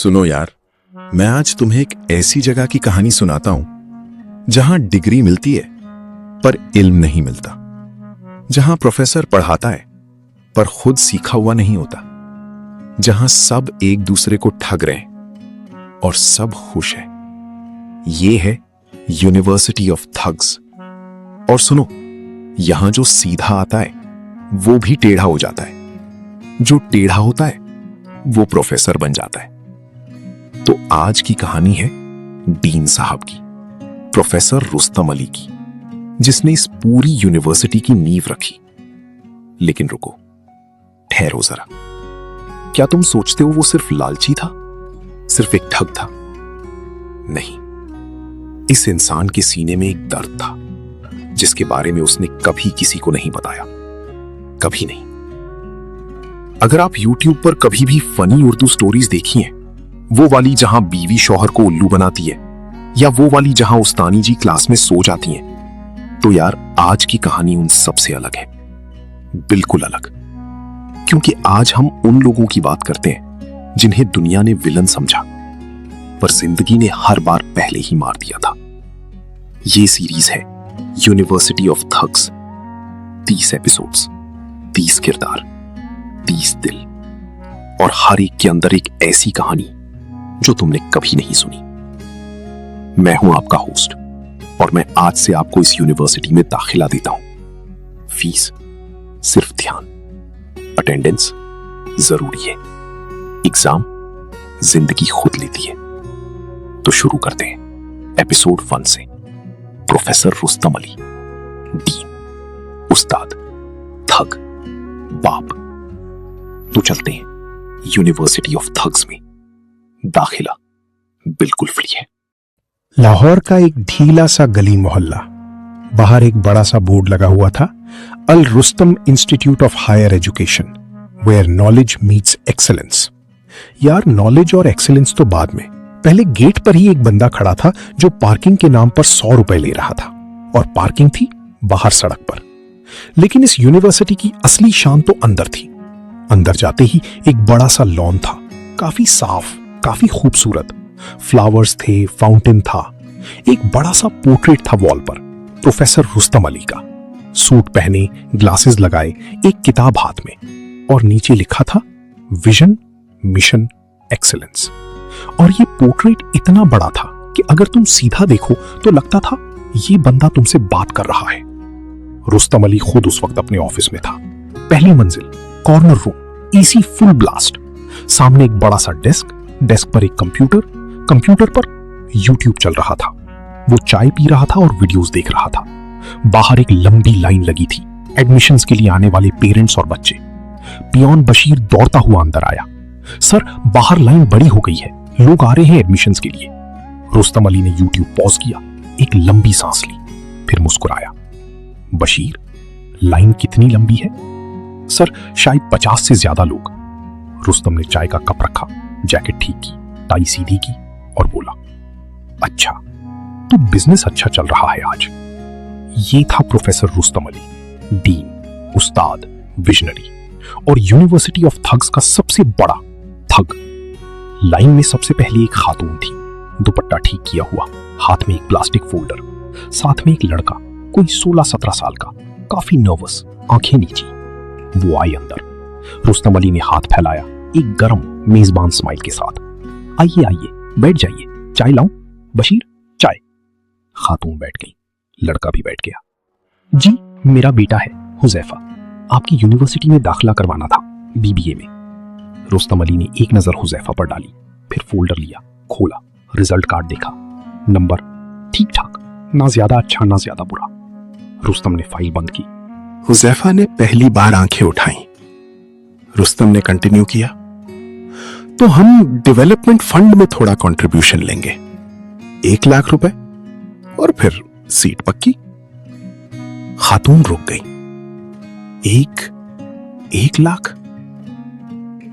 सुनो यार, मैं आज तुम्हें एक ऐसी जगह की कहानी सुनाता हूं जहां डिग्री मिलती है पर इल्म नहीं मिलता, जहां प्रोफेसर पढ़ाता है पर खुद सीखा हुआ नहीं होता, जहां सब एक दूसरे को ठग रहे हैं और सब खुश है। ये है यूनिवर्सिटी ऑफ थग्स। और सुनो, यहां जो सीधा आता है वो भी टेढ़ा हो जाता है, जो टेढ़ा होता है वो प्रोफेसर बन जाता है। तो आज की कहानी है डीन साहब की, प्रोफेसर रुस्तम अली की, जिसने इस पूरी यूनिवर्सिटी की नींव रखी। लेकिन रुको, ठहरो जरा। क्या तुम सोचते हो वो सिर्फ लालची था, सिर्फ एक ठग था? नहीं, इस इंसान के सीने में एक दर्द था जिसके बारे में उसने कभी किसी को नहीं बताया, कभी नहीं। अगर आप YouTube पर कभी भी फनी उर्दू स्टोरीज देखी हैं, वो वाली जहां बीवी शौहर को उल्लू बनाती है, या वो वाली जहां उस्तानी जी क्लास में सो जाती हैं, तो यार आज की कहानी उन सबसे अलग है, बिल्कुल अलग। क्योंकि आज हम उन लोगों की बात करते हैं जिन्हें दुनिया ने विलन समझा, पर जिंदगी ने हर बार पहले ही मार दिया था। ये सीरीज है यूनिवर्सिटी ऑफ थग्स। 30 एपिसोड्स, 30 किरदार, 30 दिल, और हर एक के अंदर एक ऐसी कहानी जो तुमने कभी नहीं सुनी। मैं हूं आपका होस्ट और मैं आज से आपको इस यूनिवर्सिटी में दाखिला देता हूं। फीस सिर्फ ध्यान, अटेंडेंस जरूरी है, एग्जाम जिंदगी खुद लेती है। तो शुरू करते हैं एपिसोड 1 से। प्रोफेसर रुस्तम अली, डीन, उस्ताद, थग, बाप। तो चलते हैं यूनिवर्सिटी ऑफ थग्स में। दाखिला बिल्कुल फ्री है। लाहौर का एक ढीला सा गली मोहल्ला, बाहर एक बड़ा सा बोर्ड लगा हुआ था, Al Rustam institute of higher education, where knowledge meets excellence. यार, नॉलेज और एक्सेलेंस तो बाद में, पहले गेट पर ही एक बंदा खड़ा था जो पार्किंग के नाम पर 100 रुपए ले रहा था, और पार्किंग थी बाहर सड़क पर। लेकिन इस यूनिवर्सिटी की असली शान तो अंदर थी। अंदर जाते ही एक बड़ा सा लॉन था, काफी साफ, काफी खूबसूरत। फ्लावर्स थे, फाउंटेन था, एक बड़ा सा पोर्ट्रेट था वॉल पर, प्रोफेसर रुस्तम अली का, सूट पहने, ग्लासेस लगाए, एक किताब हाथ में, और नीचे लिखा था विजन, मिशन, एक्सेलेंस। और ये पोर्ट्रेट इतना बड़ा था कि अगर तुम सीधा देखो तो लगता था ये बंदा तुमसे बात कर रहा है। रुस्तम अली खुद उस वक्त अपने ऑफिस में था, पहली मंजिल, corner room, AC full blast, सामने एक बड़ा सा डेस्क, डेस्क पर एक कंप्यूटर, कंप्यूटर पर यूट्यूब चल रहा था। वो चाय पी रहा था और वीडियोस देख रहा था। बाहर एक लंबी लाइन लगी थी, एडमिशंस के लिए आने वाले पेरेंट्स और बच्चे। पियोन बशीर दौड़ता हुआ अंदर आया। सर, बाहर लाइन बड़ी हो गई है, लोग आ रहे हैं एडमिशंस के लिए। रुस्तम अली ने यूट्यूब पॉज किया, एक लंबी सांस ली, फिर मुस्कुराया। बशीर, लाइन कितनी लंबी है? सर, शायद 50 से ज्यादा लोग। रुस्तम ने चाय का कप रखा, जैकेट ठीक की, टाई सीधी की और बोला, अच्छा, तो बिजनेस अच्छा चल रहा है आज। ये था प्रोफेसर रुस्तम अली, डीन, उस्ताद, विजनरी, और यूनिवर्सिटी ऑफ थग्स का सबसे बड़ा थग। लाइन में सबसे पहले एक खातून थी, दुपट्टा ठीक किया हुआ, हाथ में एक प्लास्टिक फोल्डर, साथ में एक लड़का, कोई 16-17 साल का, काफी नर्वस, आंखें नीची। वो आई अंदर। रुस्तम अली ने हाथ फैलाया, एक गरम मेजबान स्माइल के साथ। आइए आइए, बैठ जाइए, चाय लाऊं? बशीर, चाय। खातून बैठ गई, लड़का भी बैठ गया। जी, मेरा बेटा है हुजैफा, आपकी यूनिवर्सिटी में दाखिला करवाना था, BBA में। रुस्तम अली ने एक नजर हुजैफा पर डाली, फिर फोल्डर लिया, खोला, रिजल्ट कार्ड देखा, नंबर ठीक ठाक, ना ज्यादा अच्छा ना ज्यादा बुरा। रुस्तम ने फाइल बंद की। हुजैफा ने पहली बार आंखें उठाई। रुस्तम ने कंटिन्यू किया, तो हम डेवलपमेंट फंड में थोड़ा कंट्रीब्यूशन लेंगे, 1 लाख रुपए, और फिर सीट पक्की। खातून रुक गई। 1 लाख?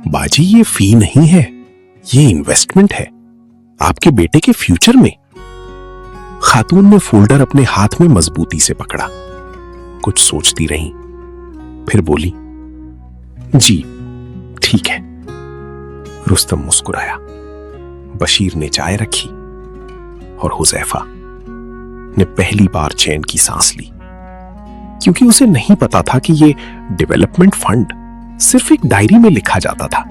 बाजी, ये फी नहीं है, ये इन्वेस्टमेंट है आपके बेटे के फ्यूचर में। खातून ने फोल्डर अपने हाथ में मजबूती से पकड़ा, कुछ सोचती रही, फिर बोली, जी ठीक है। रुस्तम मुस्कुराया। बशीर ने चाय रखी और हुजैफा ने पहली बार चैन की सांस ली, क्योंकि उसे नहीं पता था कि ये डेवलपमेंट फंड सिर्फ एक डायरी में लिखा जाता था,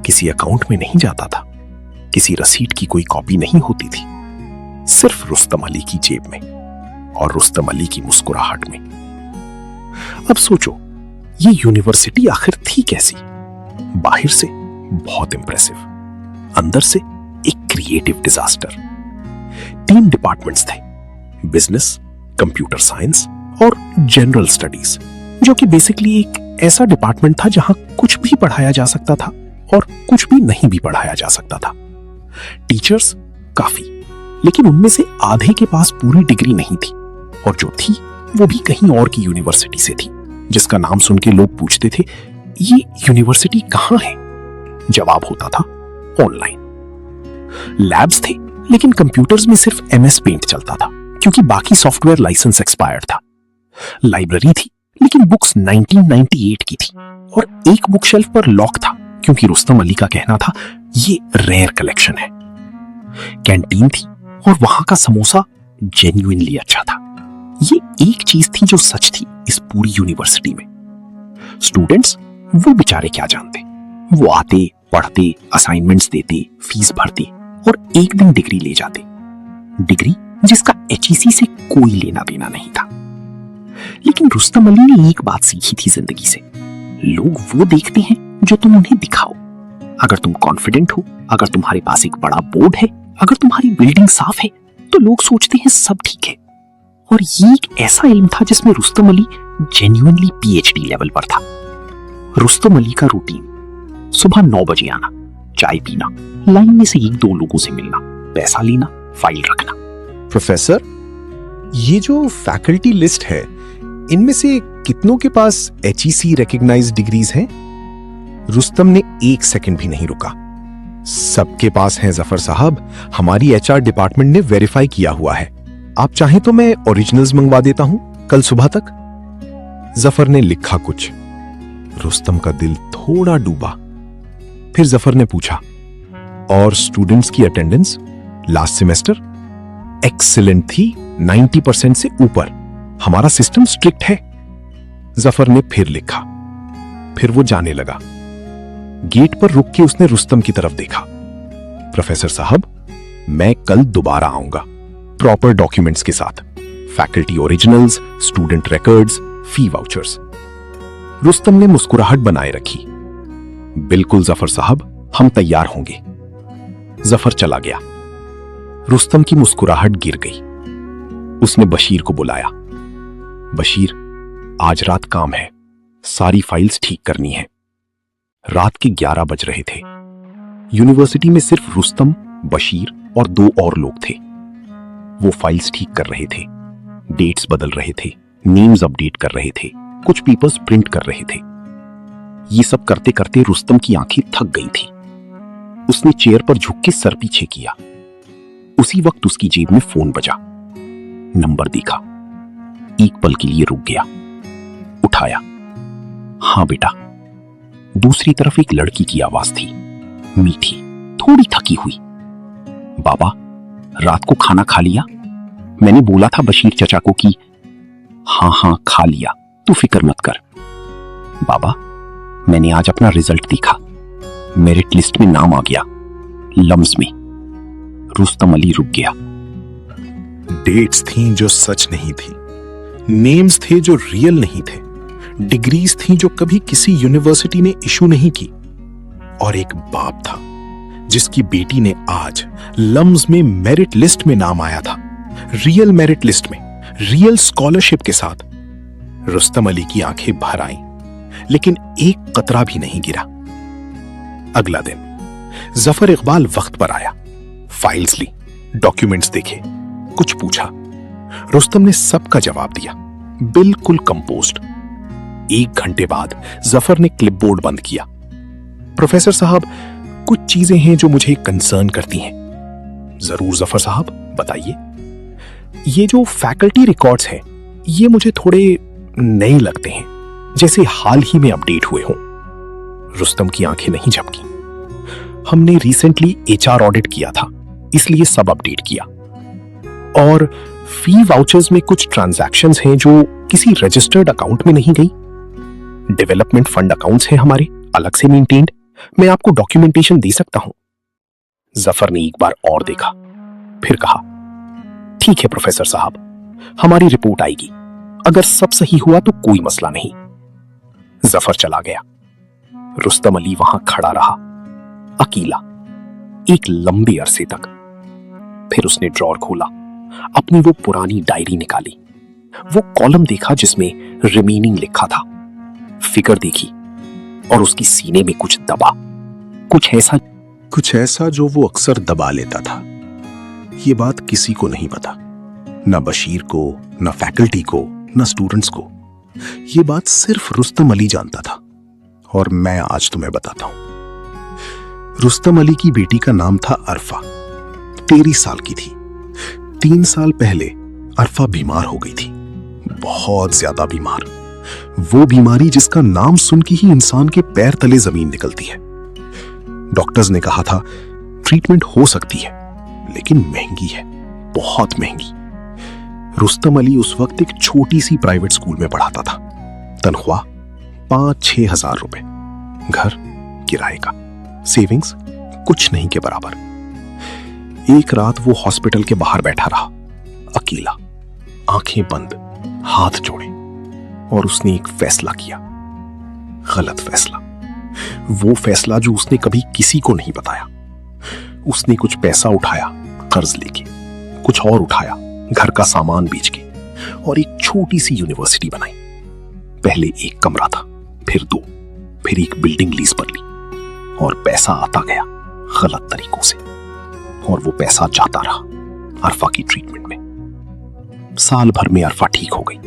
किसी अकाउंट में नहीं जाता था, किसी रसीद की कोई कॉपी नहीं होती थी, सिर्फ रुस्तम अली की जेब में और रुस्तम अली की मुस्कुराहट में। अब सोचो, ये यूनिवर्सिटी आखिर थी कैसी? बाहर से बहुत इंप्रेसिव, अंदर से एक क्रिएटिव डिजास्टर। 3 डिपार्टमेंट्स थे, बिजनेस, कंप्यूटर साइंस और जनरल स्टडीज, जो कि बेसिकली एक ऐसा डिपार्टमेंट था जहां कुछ भी पढ़ाया जा सकता था और कुछ भी नहीं भी पढ़ाया जा सकता था। टीचर्स काफी, लेकिन उनमें से आधे के पास पूरी डिग्री नहीं थी, और जो थी वो भी कहीं और की यूनिवर्सिटी से थी, जिसका नाम सुन के लोग पूछते थे, ये यूनिवर्सिटी कहां है? जवाब होता था, ऑनलाइन। लैब्स थे, लेकिन कंप्यूटर्स में सिर्फ MS पेंट चलता था, क्योंकि बाकी सॉफ्टवेयर लाइसेंस एक्सपायर्ड था। लाइब्रेरी थी, लेकिन बुक्स 1998 की थी, और एक बुक शेल्फ पर लॉक था, क्योंकि रुस्तम अली का कहना था ये रेयर कलेक्शन है। कैंटीन थी, और वहां का समोसा जेन्युइनली अच्छा था। ये एक चीज थी जो सच थी इस पूरी यूनिवर्सिटी में। स्टूडेंट्स वो बेचारे क्या जानते, वो आते, पढ़ते, असाइनमेंट्स देते, फीस भरते और एक दिन डिग्री ले जाते, डिग्री जिसका HEC से कोई लेना देना नहीं था। लेकिन रुस्तम अली ने एक बात सीखी थी जिंदगी से, लोग वो देखते हैं जो तुम उन्हें दिखाओ। अगर तुम कॉन्फिडेंट हो, अगर तुम्हारे पास एक बड़ा बोर्ड है, अगर तुम्हारी बिल्डिंग साफ है, तो लोग सोचते हैं सब ठीक है। और ये एक ऐसा इल्म था जिसमें Rustam Ali genuinely PhD level पर था। रुस्तम अली का रूटीन, सुबह 9 बजे आना, चाय पीना, लाइन में से 1-2 लोगों से मिलना, पैसा लेना, फाइल रखना। प्रोफेसर, ये जो फैकल्टी लिस्ट है, इनमें से कितनों के पास HEC रिकॉग्नाइज्ड डिग्रीज हैं? रुस्तम ने 1 सेकंड भी नहीं रुका। सबके पास हैं जफर साहब, हमारी HR डिपार्टमेंट ने वेरीफाई किया हुआ है। आप चाहें तो मैं ओरिजिनल्स मंगवा देता हूं कल सुबह तक। जफर ने लिखा कुछ। रुस्तम का दिल थोड़ा डूबा। फिर जफर ने पूछा, और स्टूडेंट्स की अटेंडेंस लास्ट सेमेस्टर? एक्सीलेंट थी, 90% से ऊपर। हमारा सिस्टम स्ट्रिक्ट है। जफर ने फिर लिखा। फिर वो जाने लगा। गेट पर रुक के उसने रुस्तम की तरफ देखा। प्रोफेसर साहब, मैं कल दोबारा आऊंगा, प्रॉपर डॉक्यूमेंट्स के साथ, फैकल्टी ओरिजिनल्स, स्टूडेंट रिकॉर्ड्स, फी वाउचर्स। रुस्तम ने मुस्कुराहट बनाए रखी। बिल्कुल जफर साहब, हम तैयार होंगे। जफर चला गया। रुस्तम की मुस्कुराहट गिर गई। उसने बशीर को बुलाया। बशीर, आज रात काम है, सारी फाइल्स ठीक करनी है। रात के 11 बज रहे थे। यूनिवर्सिटी में सिर्फ रुस्तम, बशीर और 2 और लोग थे। वो फाइल्स ठीक कर रहे थे, डेट्स बदल रहे थे, नेम्स अपडेट कर रहे थे, कुछ पेपर्स प्रिंट कर रहे थे। ये सब करते करते रुस्तम की आंखें थक गई थी। उसने चेयर पर झुक के सर पीछे किया। उसी वक्त उसकी जेब में फोन बजा। नंबर देखा, एक पल के लिए रुक गया, उठाया। हाँ बेटा। दूसरी तरफ एक लड़की की आवाज थी, मीठी, थोड़ी थकी हुई। बाबा, रात को खाना खा लिया? मैंने बोला था बशीर चचा को कि हाँ खा लिया, तू फिक्र मत कर। बाबा, मैंने आज अपना रिजल्ट देखा, मेरिट लिस्ट में नाम आ गया, लम्स में। रुस्तम अली रुक गया। डेट्स थीं जो सच नहीं थी, नेम्स थे जो रियल नहीं थे, डिग्रीज थीं जो कभी किसी यूनिवर्सिटी ने इशू नहीं की, और एक बाप था जिसकी बेटी ने आज लम्स में मेरिट लिस्ट में नाम आया था, रियल मेरिट लिस्ट में, रियल स्कॉलरशिप के साथ। रुस्तम अली की आंखें भर आईं, लेकिन एक कतरा भी नहीं गिरा। अगला दिन जफर इकबाल वक्त पर आया। फाइल्स ली, डॉक्यूमेंट्स देखे, कुछ पूछा। रुस्तम ने सबका जवाब दिया, बिल्कुल कंपोज्ड। 1 घंटे बाद जफर ने क्लिपबोर्ड बंद किया। प्रोफेसर साहब, कुछ चीजें हैं जो मुझे कंसर्न करती हैं। जरूर जफर साहब, बताइए। ये जो फैकल्टी रिकॉर्ड्स हैं, ये मुझे थोड़े नए लगते हैं, जैसे हाल ही में अपडेट हुए हों। रुस्तम की आंखें नहीं झपकी। हमने रिसेंटली एचआर ऑडिट किया था, इसलिए सब अपडेट किया। और फी वाउचर्स में कुछ ट्रांजैक्शंस हैं जो किसी रजिस्टर्ड अकाउंट में नहीं गई। डेवलपमेंट फंड अकाउंट्स हैं हमारे, अलग से मेंटेन्ड। मैं आपको डॉक्यूमेंटेशन दे सकता हूं। जफर ने एक बार और देखा, फिर कहा, ठीक है प्रोफेसर साहब, हमारी रिपोर्ट आएगी। अगर सब सही हुआ तो कोई मसला नहीं। जफर चला गया। रुस्तम अली वहां खड़ा रहा, अकेला, एक लंबे अरसे तक। फिर उसने ड्रॉर खोला, अपनी वो पुरानी डायरी निकाली, वो कॉलम देखा जिसमें रिमेनिंग लिखा था, फिगर देखी और उसकी सीने में कुछ दबा, कुछ ऐसा जो वो अक्सर दबा लेता था। ये बात किसी को नहीं पता, न बशीर को, न फैकल्टी को, न स्टूडेंट्स को। ये बात सिर्फ रुस्तम अली जानता था और मैं आज तुम्हें बताता हूं। रुस्तम अली की बेटी का नाम था अरफा, 13 साल की थी। 3 साल पहले अरफा बीमार हो गई थी, बहुत ज्यादा बीमार। वो बीमारी जिसका नाम सुन के ही इंसान के पैर तले जमीन निकलती है। डॉक्टर्स ने कहा था ट्रीटमेंट हो सकती है, लेकिन महंगी है, बहुत महंगी। रुस्तम अली उस वक्त एक छोटी सी प्राइवेट स्कूल में पढ़ाता था। तनख्वाह 5-6 हजार रुपए, घर, किराए का, सेविंग्स कुछ नहीं के बराबर। एक रात वो हॉस्पिटल के बाहर बैठा रहा, अकेला, आंखें बंद, हाथ जोड़े, और उसने एक फैसला किया, गलत फैसला। वो फैसला जो उसने कभी किसी को नहीं बताया। उसने कुछ पैसा उठाया कर्ज लेके, कुछ और उठाया घर का सामान बेच के, और एक छोटी सी यूनिवर्सिटी बनाई। पहले एक कमरा था, फिर 2, फिर एक बिल्डिंग लीज पर ली, और पैसा आता गया गलत तरीकों से, और वो पैसा जाता रहा अरफा की ट्रीटमेंट में। साल भर में अरफा ठीक हो गई,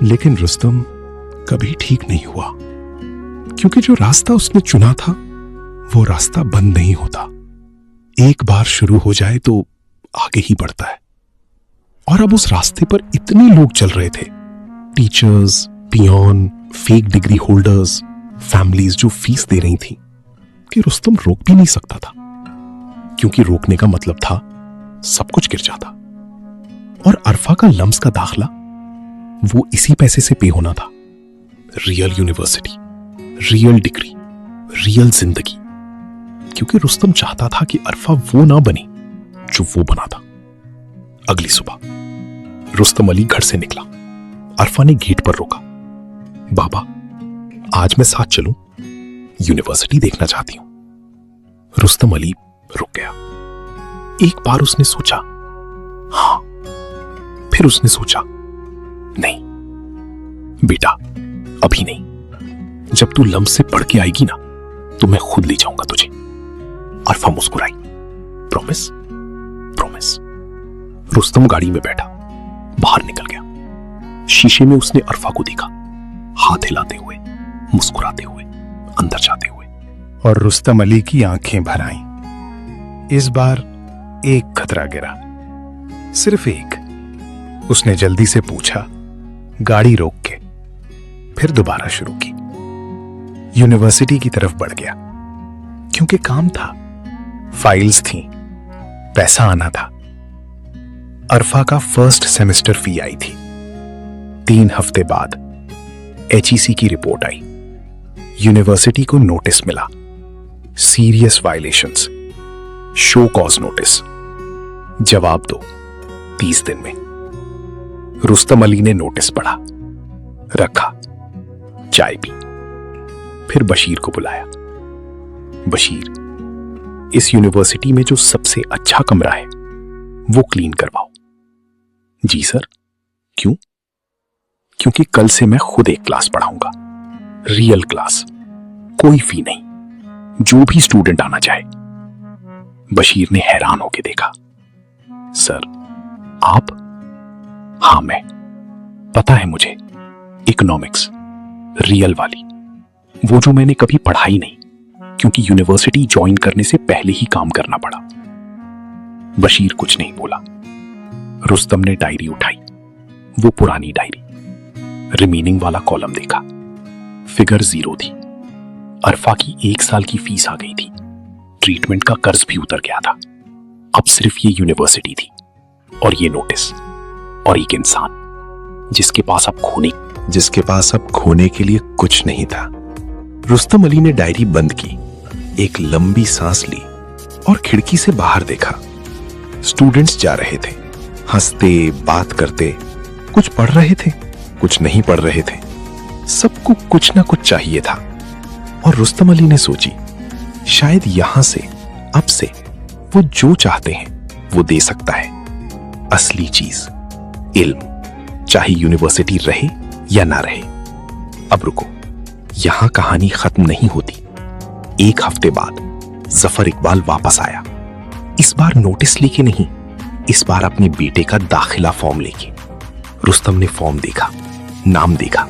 लेकिन रुस्तम कभी ठीक नहीं हुआ, क्योंकि जो रास्ता उसने चुना था वो रास्ता बंद नहीं होता। एक बार शुरू हो जाए तो आगे ही बढ़ता है। और अब उस रास्ते पर इतने लोग चल रहे थे, teachers, peon, fake degree holders, families जो फीस दे रही थी, कि रुस्तम रोक भी नहीं सकता था, क्योंकि रोकने का मतलब था सब कुछ गिर जाता। और अरफा का लम्स का दाखला वो इसी पैसे से पे होना था। Real university, real degree, real जिंदगी। क्योंकि रुस्तम चाहता था कि अरफा वो ना बने जो वो बना था। अगली सुबह रुस्तम अली घर से निकला। अरफा ने गेट पर रोका, बाबा आज मैं साथ चलूं, यूनिवर्सिटी देखना चाहती हूं। रुस्तम अली रुक गया। एक बार उसने सोचा हां, फिर उसने सोचा नहीं बेटा, अभी नहीं। जब तू लम्स से पढ़ के आएगी ना तो मैं खुद ले जाऊंगा तुझे। अरफा मुस्कुराई, प्रॉमिस? प्रॉमिस। रुस्तम गाड़ी में बैठा, बाहर निकल गया। शीशे में उसने अरफा को देखा, हाथ हिलाते हुए, मुस्कुराते हुए, अंदर जाते हुए। और रुस्तम अली की आंखें भर आईं। इस बार एक खतरा गिरा, सिर्फ एक। उसने जल्दी से पूछा, गाड़ी रोक के, फिर दोबारा शुरू की। यूनिवर्सिटी की तरफ बढ़ गया, क्योंकि काम था, फाइल्स थीं, पैसा आना था। अरफा का फर्स्ट सेमेस्टर फी आई थी। 3 हफ्ते बाद HEC की रिपोर्ट आई। यूनिवर्सिटी को नोटिस मिला, serious violations, show cause notice, जवाब दो 30 दिन में। रुस्तम अली ने नोटिस पढ़ा, रखा, चाय पी, फिर बशीर को बुलाया। बशीर, इस यूनिवर्सिटी में जो सबसे अच्छा कमरा है वो क्लीन करवाओ। जी सर। क्यों? क्योंकि कल से मैं खुद एक क्लास पढ़ाऊंगा, रियल क्लास, कोई फी नहीं, जो भी स्टूडेंट आना चाहे। बशीर ने हैरान होकर देखा। सर आप? हां मैं, पता है मुझे, इकोनॉमिक्स, रियल वाली, वो जो मैंने कभी पढ़ाई नहीं, क्योंकि यूनिवर्सिटी ज्वाइन करने से पहले ही काम करना पड़ा। बशीर कुछ नहीं बोला। रुस्तम ने डायरी उठाई, वो पुरानी डायरी, रिमेनिंग वाला कॉलम देखा। फिगर 0 थी। अरफा की 1 साल की फीस आ गई थी, ट्रीटमेंट का कर्ज भी उतर गया था। अब सिर्फ ये यूनिवर्सिटी थी और ये नोटिस और एक इंसान जिसके पास अब खोने के लिए कुछ नहीं था। रुस्तम अली ने डायरी बंद की, एक लंबी सांस ली और खिड़की से बाहर देखा। स्टूडेंट्स जा रहे थे, हंसते, बात करते, कुछ पढ़ रहे थे, कुछ नहीं पढ़ रहे थे। सबको कुछ ना कुछ चाहिए था और रुस्तम अली ने सोची, शायद यहां से, अब से वो जो चाहते हैं वो दे सकता है। असली चीज, इल्म, चाहे यूनिवर्सिटी रहे या ना रहे। अब रुको, यहां कहानी खत्म नहीं होती। एक हफ्ते बाद जफर इकबाल वापस आया। इस बार नोटिस लेके नहीं, इस बार अपने बेटे का दाखिला फॉर्म लेके। रुस्तम ने फॉर्म देखा, नाम देखा,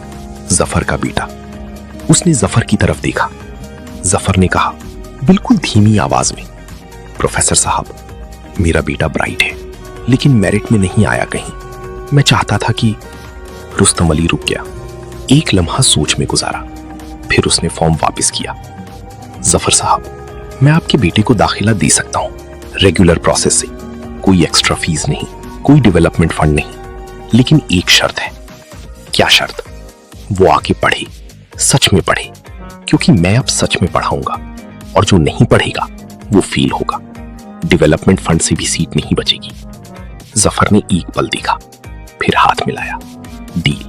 जफर का बेटा। उसने जफर की तरफ देखा। जफर ने कहा बिल्कुल धीमी आवाज में, प्रोफेसर साहब, मेरा बेटा ब्राइट है लेकिन मेरिट में नहीं आया कहीं। मैं चाहता था कि। रुस्तम अली रुक गया, एक लम्हा सोच में गुजारा, फिर उसने फॉर्म वापस किया। जफर साहब, मैं आपके बेटे को दाखिला दे सकता हूं, रेगुलर प्रोसेस से, कोई एक्स्ट्रा फीस नहीं, कोई डेवलपमेंट फंड नहीं, लेकिन एक शर्त है। क्या शर्त? वो आके पढ़े, सच में पढ़े, क्योंकि मैं अब सच में पढ़ाऊंगा और जो नहीं पढ़ेगा वो फेल होगा। डेवलपमेंट फंड से भी सीट नहीं बचेगी। जफर ने एक पल देखा, फिर हाथ मिलाया, डील।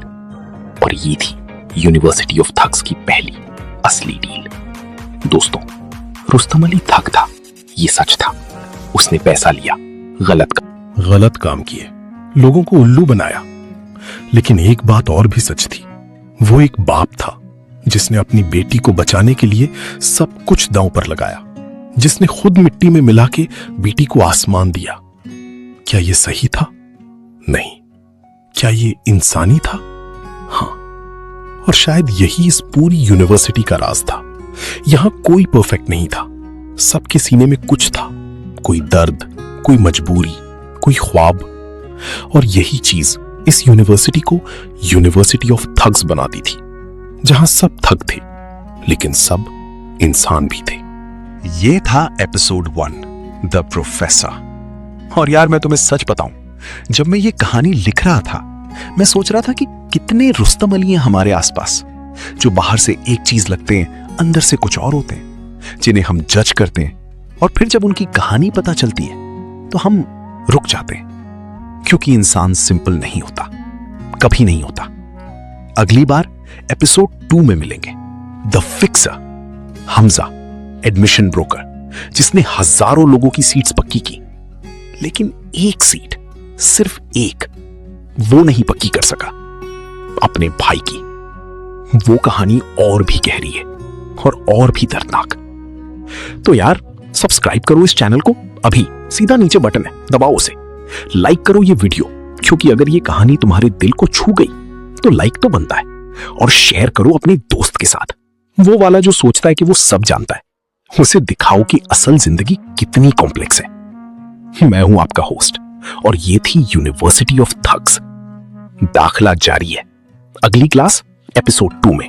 और ये थी यूनिवर्सिटी ऑफ थग्स की पहली असली डील। दोस्तों, रुस्तम अली थग था, ये सच था। उसने पैसा लिया, गलत काम किए, लोगों को उल्लू बनाया। लेकिन एक बात और भी सच थी, वो एक बाप था जिसने अपनी बेटी को बचाने के लिए सब कुछ दांव पर लगाया, जिसने खुद मिट्टी में मिला के बेटी को आसमान दिया। क्या ये सही था? नहीं। क्या ये इंसानी था? हाँ। और शायद यही इस पूरी यूनिवर्सिटी का राज था। यहां कोई परफेक्ट नहीं था, सबके सीने में कुछ था, कोई दर्द, कोई मजबूरी, कोई ख्वाब। और यही चीज इस यूनिवर्सिटी को यूनिवर्सिटी ऑफ थग्स बनाती थी, जहां सब थग थे लेकिन सब इंसान भी थे। ये था एपिसोड 1, द प्रोफेसर। और यार, मैं तुम्हें सच बताऊं, जब मैं ये कहानी लिख रहा था, मैं सोच रहा था कि कितने रुस्तम अली हैं हमारे आसपास, जो बाहर से एक चीज लगते हैं, अंदर से कुछ और होते हैं, जिन्हें हम जज करते हैं, और फिर जब उनकी कहानी पता चलती है तो हम रुक जाते हैं, क्योंकि इंसान सिंपल नहीं होता, कभी नहीं होता। अगली बार एपिसोड 2 में मिलेंगे, the fixer, Hamza, admission broker, जिसने हजारों लोगों की सीट्स पक्की की, लेकिन एक सीट, सिर्फ एक, वो नहीं पक्की कर सका, अपने भाई की। वो कहानी और भी गहरी है और भी दर्दनाक। तो यार, सब्सक्राइब करो इस चैनल को अभी, सीधा नीचे बटन है, दबाओ उसे। लाइक करो ये वीडियो, क्योंकि अगर ये कहानी तुम्हारे दिल को छू गई तो लाइक तो बनता है। और शेयर करो अपने दोस्त के साथ, वो वाला जो सोचता है कि वो सब जानता है। उसे दिखाओ कि असल जिंदगी कितनी कॉम्प्लेक्स है। मैं हूं आपका होस्ट और ये थी यूनिवर्सिटी ऑफ थग्स। दाखिला जारी है। अगली क्लास एपिसोड 2 में।